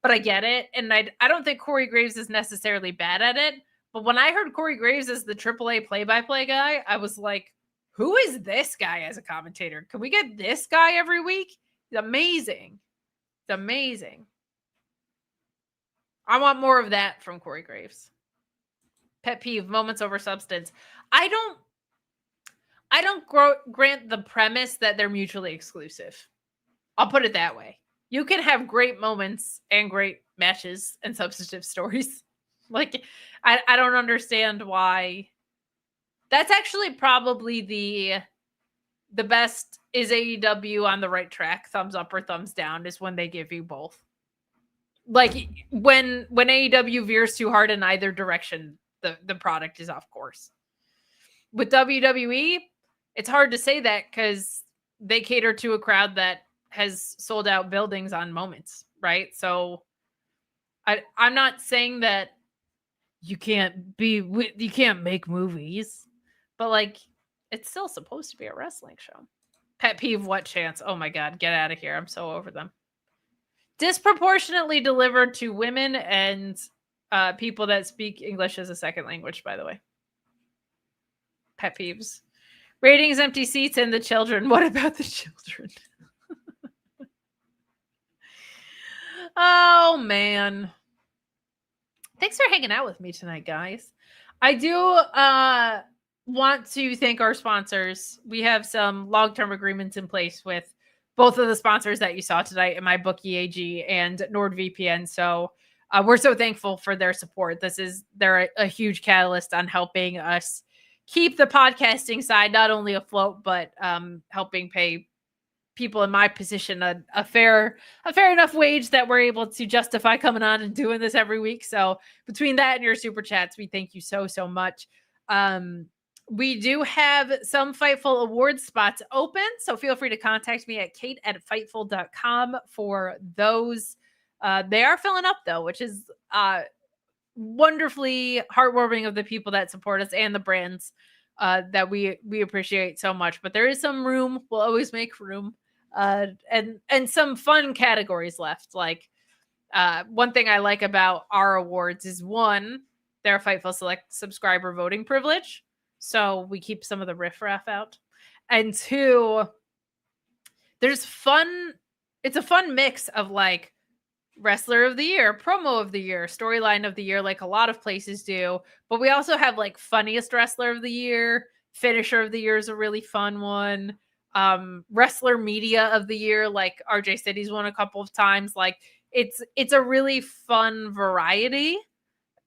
but I get it. And I don't think Corey Graves is necessarily bad at it, but when I heard Corey Graves as the AAA play-by-play guy, I was like, who is this guy as a commentator? Can we get this guy every week? It's amazing. It's amazing. I want more of that from Corey Graves. Pet peeve, moments over substance. I don't grant the premise that they're mutually exclusive. I'll put it that way. You can have great moments and great matches and substantive stories. Like, I don't understand why. That's actually probably the best is AEW on the right track, thumbs up or thumbs down, is when they give you both. Like, when AEW veers too hard in either direction, the product is off course. With WWE, it's hard to say that because they cater to a crowd that has sold out buildings on moments, right? So I'm not saying that you can't make movies, but like, it's still supposed to be a wrestling show. Pet peeve, what chance? Oh my God, get out of here. I'm so over them. Disproportionately delivered to women and people that speak English as a second language, by the way. Pet peeves. Ratings, empty seats, and the children. What about the children? Oh, man. Thanks for hanging out with me tonight, guys. I do want to thank our sponsors. We have some long-term agreements in place with both of the sponsors that you saw tonight in my bookie AG and NordVPN. So we're so thankful for their support. They're a huge catalyst on helping us keep the podcasting side not only afloat, but helping pay people in my position a fair enough wage that we're able to justify coming on and doing this every week. So between that and your super chats, we thank you so much. We do have some Fightful awards spots open, so feel free to contact me at kate@fightful.com for those. They are filling up though, which is wonderfully heartwarming of the people that support us and the brands that we appreciate so much. But there is some room. We'll always make room. And some fun categories left. Like one thing I like about our awards is one, they're Fightful Select subscriber voting privilege. So we keep some of the riffraff out. And two, there's fun. It's a fun mix of like wrestler of the year, promo of the year, storyline of the year, like a lot of places do. But we also have like funniest wrestler of the year, finisher of the year is a really fun one. Wrestler media of the year, like RJ City's won a couple of times. Like it's a really fun variety,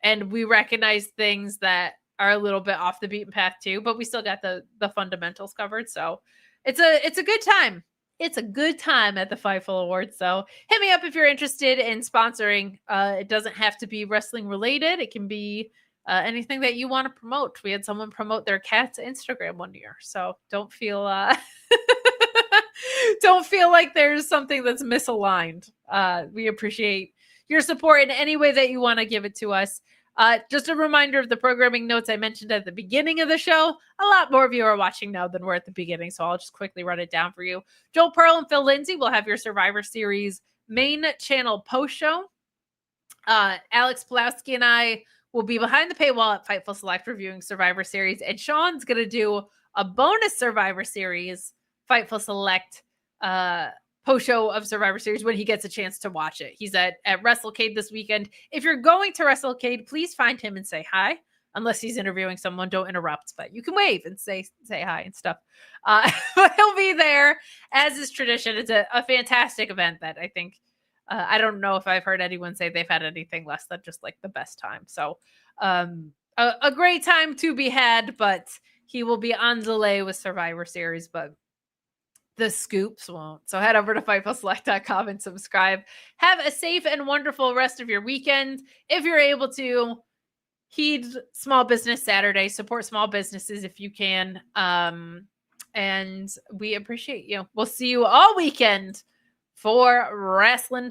and we recognize things that are a little bit off the beaten path too, but we still got the fundamentals covered. So it's a good time. It's a good time at the Fightful Awards. So hit me up if you're interested in sponsoring. It doesn't have to be wrestling related. It can be anything that you want to promote. We had someone promote their cat's Instagram one year. So don't feel don't feel like there's something that's misaligned. We appreciate your support in any way that you want to give it to us. Just a reminder of the programming notes I mentioned at the beginning of the show. A lot more of you are watching now than were at the beginning, so I'll just quickly run it down for you. Joel Pearl and Phil Lindsay will have your Survivor Series main channel post show. Alex Pulowski and I will be behind the paywall at Fightful Select reviewing Survivor Series, and Sean's going to do a bonus Survivor Series Fightful Select post show of Survivor Series when he gets a chance to watch it. He's at WrestleCade this weekend. If you're going to WrestleCade, please find him and say hi. Unless he's interviewing someone, don't interrupt, but you can wave and say hi and stuff. But he'll be there, as is tradition. It's a fantastic event that I think, I don't know if I've heard anyone say they've had anything less than just like the best time. So a great time to be had, but he will be on delay with Survivor Series, but the scoops won't. So head over to FightfulSelect.com and subscribe. Have a safe and wonderful rest of your weekend. If you're able to, heed Small Business Saturday. Support small businesses if you can. And we appreciate you. We'll see you all weekend for Wrestling